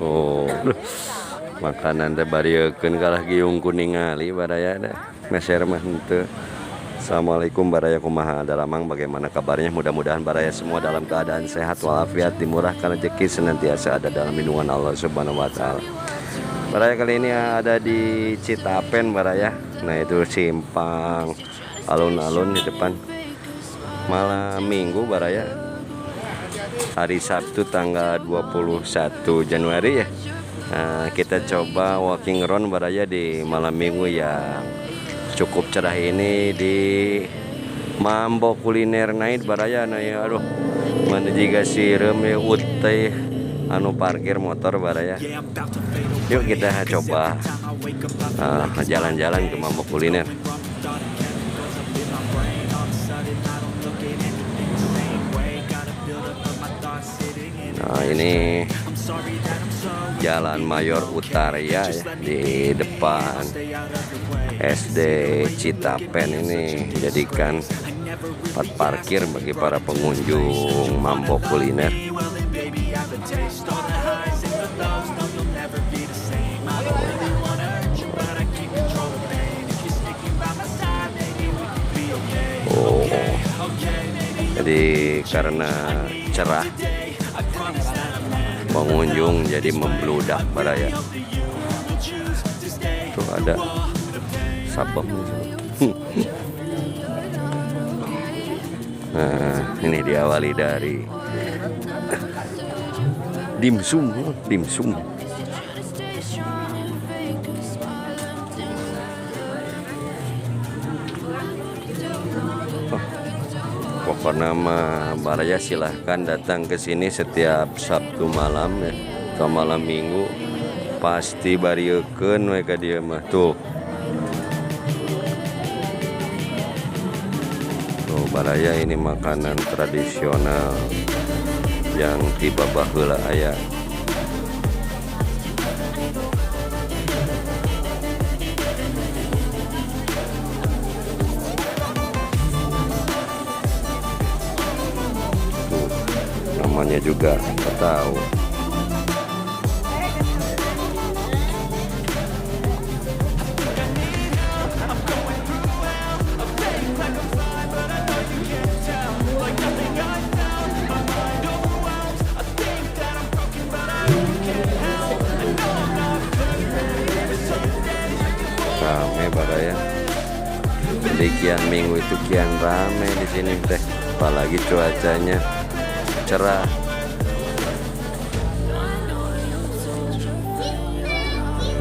Oh, makanan teh bariekeun kalah giung kuning ngali baraya da. Meser mah henteu. Assalamualaikum baraya kumaha dalamang, bagaimana kabarnya? Mudah-mudahan baraya semua dalam keadaan sehat walafiat, dimurahkan rezeki, senantiasa ada dalam lindungan Allah Subhanahu wa taala. Baraya kali ini ada di Citapen baraya. Nah, itu simpang alun-alun di depan. Malam Minggu baraya. Hari Sabtu tanggal 21 Januari ya. Nah, kita coba walking around baraya di malam Minggu yang cukup cerah ini di Mambo Kuliner Night baraya. Nah ya, aduh mana juga sirem ya uteh anu parkir motor baraya. Yuk kita coba jalan-jalan ke Mambo Kuliner. Nah, ini Jalan Mayor Utara ya, di depan SD Citapen ini dijadikan tempat parkir bagi para pengunjung Mambo Kuliner. Oh, jadi karena cerah pengunjung jadi membludak baraya. Tuh ada sabam. Nah, ini diawali dari dimsum. Pokoknya mah baraya silahkan datang ke sini setiap Sabtu malam ya, atau malam Minggu pasti bariekeun we ka dieu mah tuh. Tuh baraya ini makanan tradisional yang tiba baheula aya. Namanya juga nggak tahu. Rame baraya. Di kian minggu itu kian rame di sini teh, apalagi cuacanya cerah.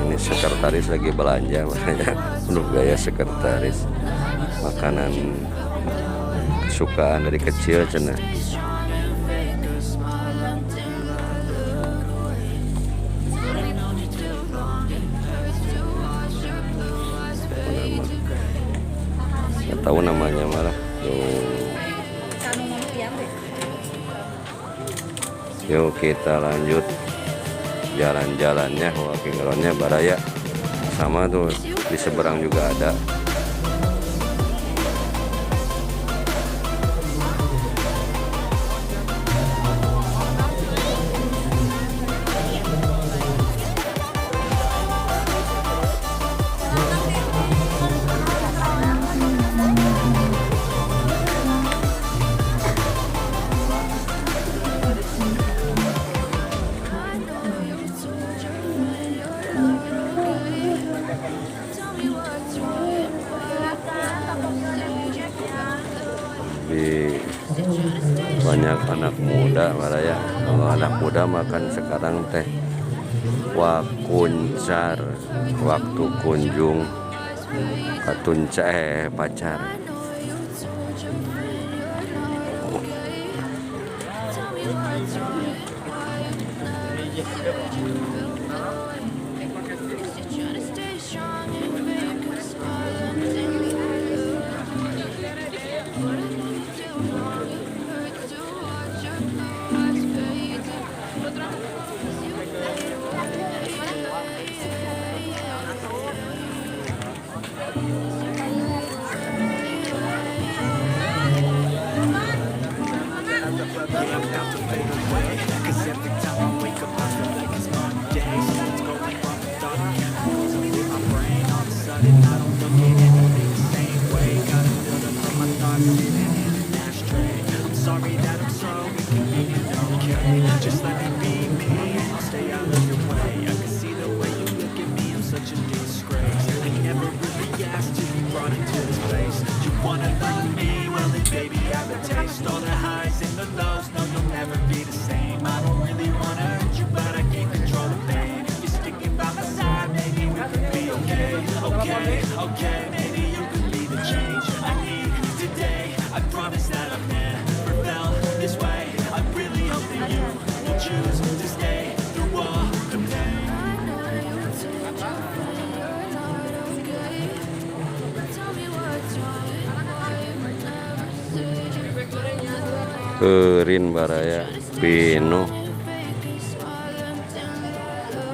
Ini sekretaris lagi belanja makanya penuh gaya sekretaris, makanan kesukaan dari kecil cenah. Nggak tahu namanya malah. Yuk kita lanjut jalan-jalannya, walking around-nya baraya. Sama tuh di seberang juga ada. Banyak anak muda baraya. Kalau anak muda makan sekarang teh wakuncar, waktu kunjung katunca pacar. Keurin baraya pinuh.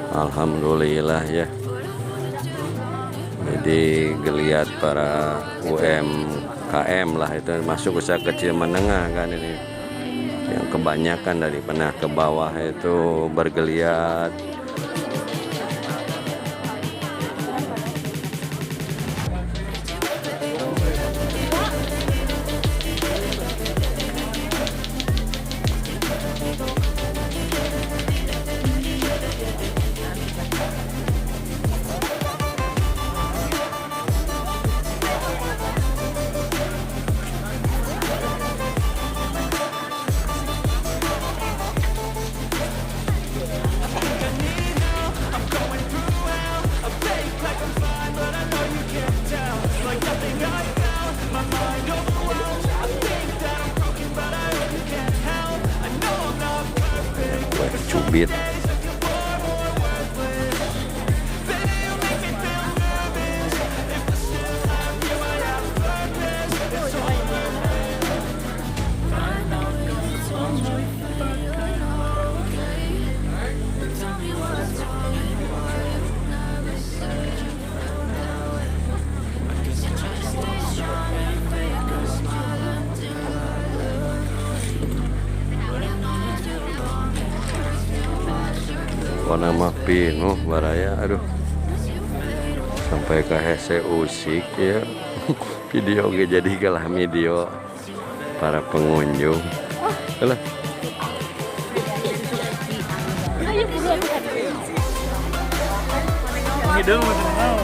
Alhamdulillah ya. Jadi geliat para UMKM lah, itu masuk usaha kecil menengah kan ini. Yang kebanyakan dari menengah ke bawah itu bergeliat. Cubit. Warna mah pinuh baraya, aduh sampai ke hese usik ya. Video ge jadi kalah video para pengunjung. Alah. Hidung mau.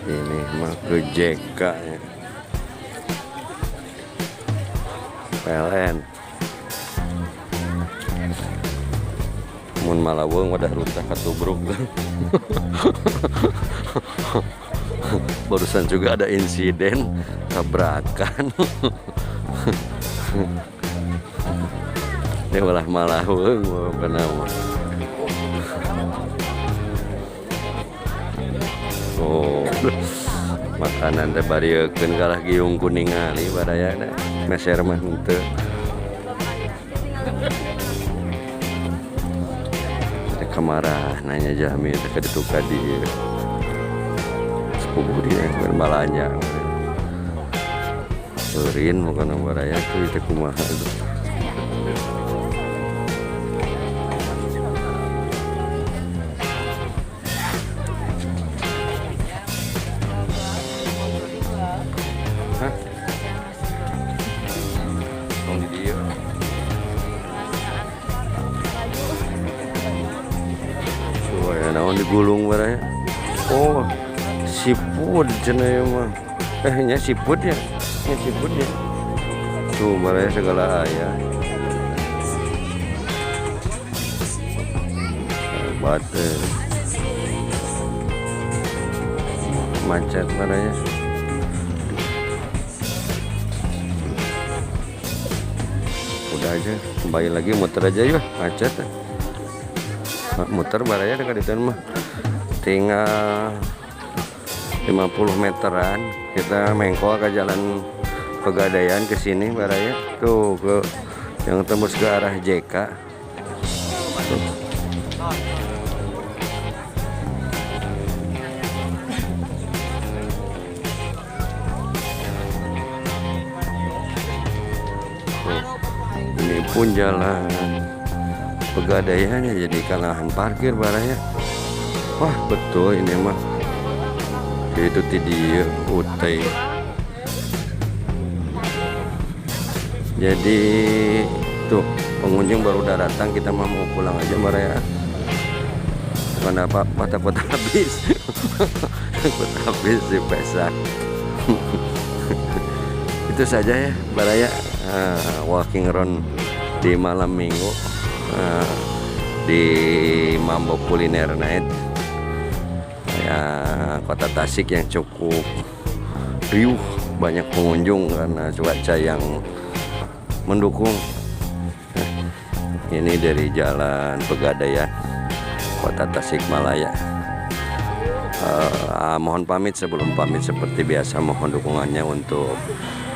Ini mah ke JK ya. PLN. Mun Malaweng wadah rutah katubruk. Barusan juga ada insiden tabrakan. Ini malah Malaweng kenapa? Oh, makanan teh bariekeun kalah giung kuningali baraya da. Meser mah henteu. Teh kamarah nanya jami teh kaditu ka dieu. Sepupu dia berbalanya. Eurin makanan baraya teh kumaha tuh. Naon digulung baraya. Oh, siput cenah mah. Nya siput ya. Nya siput ya. Tuh baraya segala aya. Hebat macet baraya. Udah aja, kembali lagi muter aja yuk, macet. Muter baraya dekat itu mah tinggal 50 meteran kita mengkol ke jalan Pegadaian ke sini baraya tuh ke yang tembus ke arah JK tuh. Ini pun jalan Pegadaiannya jadi lahan parkir baraya. Wah betul ini mah itu tadi utai. Jadi tuh pengunjung baru udah datang, kita mau pulang aja baraya. kenapa kota-kota habis. Kota habis di Pesak. Itu saja ya baraya, walking around di malam minggu, di Mambo Kuliner Night ya, kota Tasik yang cukup riuh, banyak pengunjung karena cuaca yang mendukung. Ini dari Jalan Pegadaian Kota Tasikmalaya. Mohon pamit, sebelum pamit seperti biasa mohon dukungannya untuk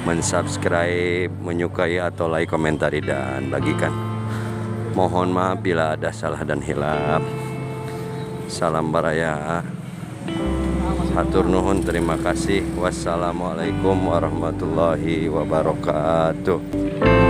mensubscribe, menyukai atau like, komentari dan bagikan. Mohon maaf bila ada salah dan hilaf. Salam baraya. Hatur nuhun, terima kasih. Wassalamualaikum warahmatullahi wabarakatuh.